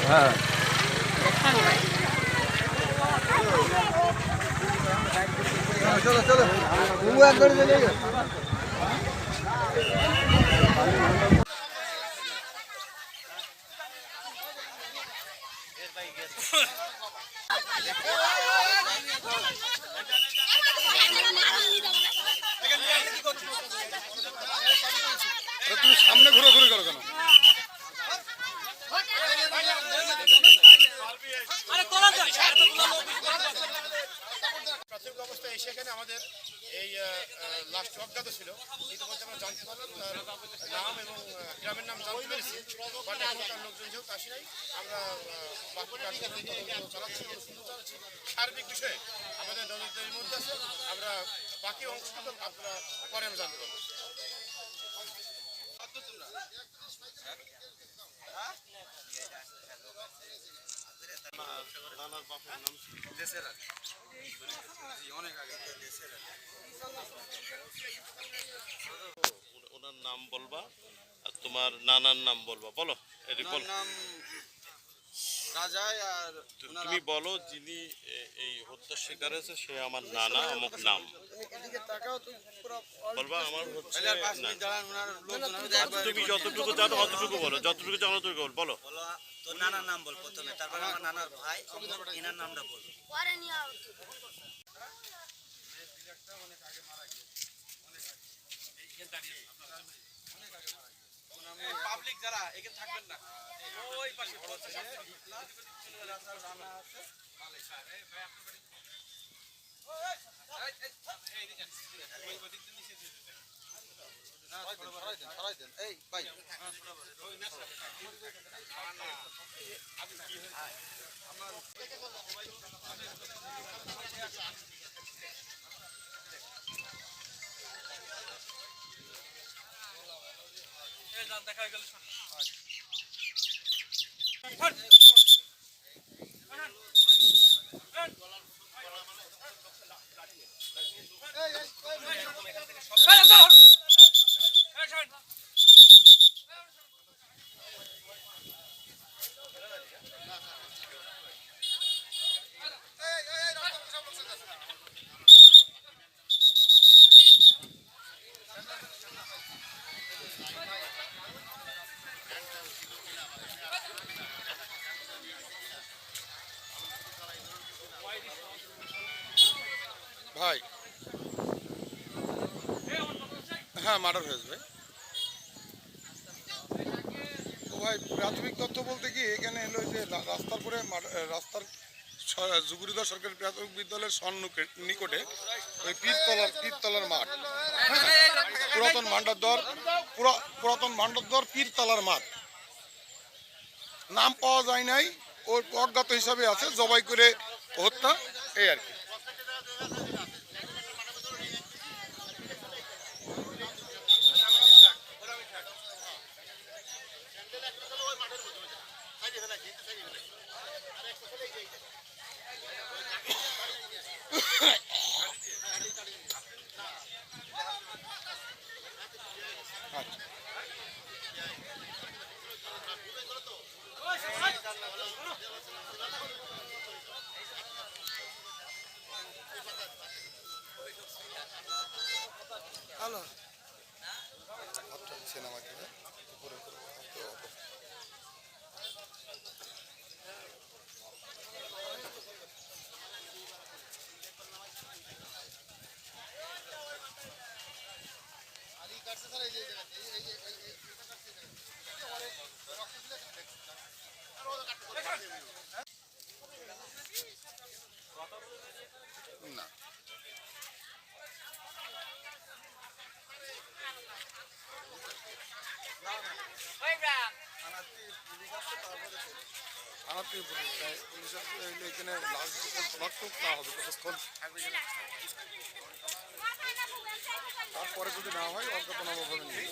হ্যাঁ চলো চলো তুমি সামনে ঘোরাঘুরি করো কেন? প্রাথমিক অবস্থায় এসে এখানে আমাদের এই লাস্ট অজ্ঞাত ছিল, ইতিমধ্যে আমরা জানতে পারলাম তার নাম এবং গ্রামের নাম জানতে পেরেছি। বাট এখন তার লোকজন যেহেতু আসি নাই, আমরা বাকি কার্যক্রম চালাচ্ছি, সার্বিক বিষয়ে আমাদের নজরদারির মধ্যে আছে। আমরা বাকি অংশগুলো আপনারা পরে আমরা জানতে পারবো। ওনার নাম বলবা আর তোমার নানার নাম বলবা। বলো নাম রাজাই আর তুমি বলো যিনি এই হত্যার শিকার হয়েছে সে আমার নানা অমুক নাম বলবা। আমার হচ্ছে তুমি যতটুকু জানো অতটুকু বলো, যতটুকু জানো ততটুকু বলো। তোর নানার নাম বল প্রথমে, তারপর আমার নানার ভাই এনার নামটা বল। পাবলিক যারা এখানে থাকবেন না, ওই পাশে বড় আছে এই ভাই দেখা গেল। ভাই হ্যাঁ মার্ডার হয়েছে ভাই। তো ভাই প্রাথমিক তথ্য বলতে কি এখানে এলো যে রাস্তার পরে রাস্তার জুগুরিদহ সরকারি প্রাথমিক বিদ্যালয়ের নিকটে ওই পীরতলার মাঠ, পুরাতন ভান্ডারদর পীরতলার মাঠ, নাম পাওয়া যায় নাই, ওর অজ্ঞাত হিসাবে আছে, জবাই করে হত্যা এই আর কি। হ্যালো সিনেমা না এখানে তারপরে যদি না হয় অজ্ঞাতনামা ভাবে নিয়ে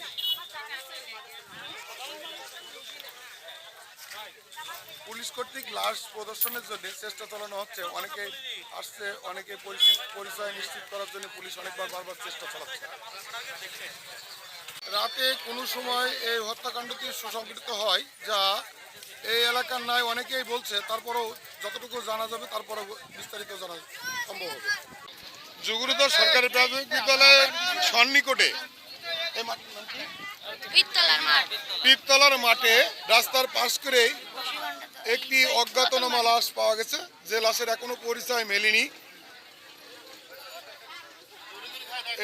পুলিশ কর্তৃক লাশ প্রদর্শনের জন্য চেষ্টা চালানো হচ্ছে। অনেকে আসছে, অনেকে পরিচয় নিশ্চিত করার জন্য পুলিশ অনেকবার বারবার চেষ্টা চালাচ্ছে। রাতে কোনো সময় এই হত্যাকাণ্ডটি সুসংঘটিত হয়, যা এই এলাকার নাই অনেকেই বলছে, তারপরেও যতটুকু জানা যাবে তারপরেও বিস্তারিত জানা সম্ভব হবে। জুগুরুদর সরকারি প্রাথমিক বিদ্যালয়ের সন্নিকটে এই মাঠের নাম কি? পীরতলার মাঠে রাস্তার পাশ করেই একটি অজ্ঞাতনামা লাশ পাওয়া গেছে, যে লাশের এখনো পরিচয় মেলেনি।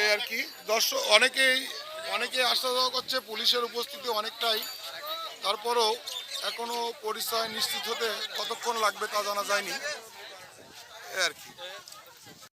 এই আর কি দর্শক, অনেকেই আশা করছে পুলিশের উপস্থিতি অনেকটাই, তারপরেও এখনো পরিচয় নিশ্চিত হতে কতক্ষণ লাগবে তা জানা যায়নি। এই আর কি।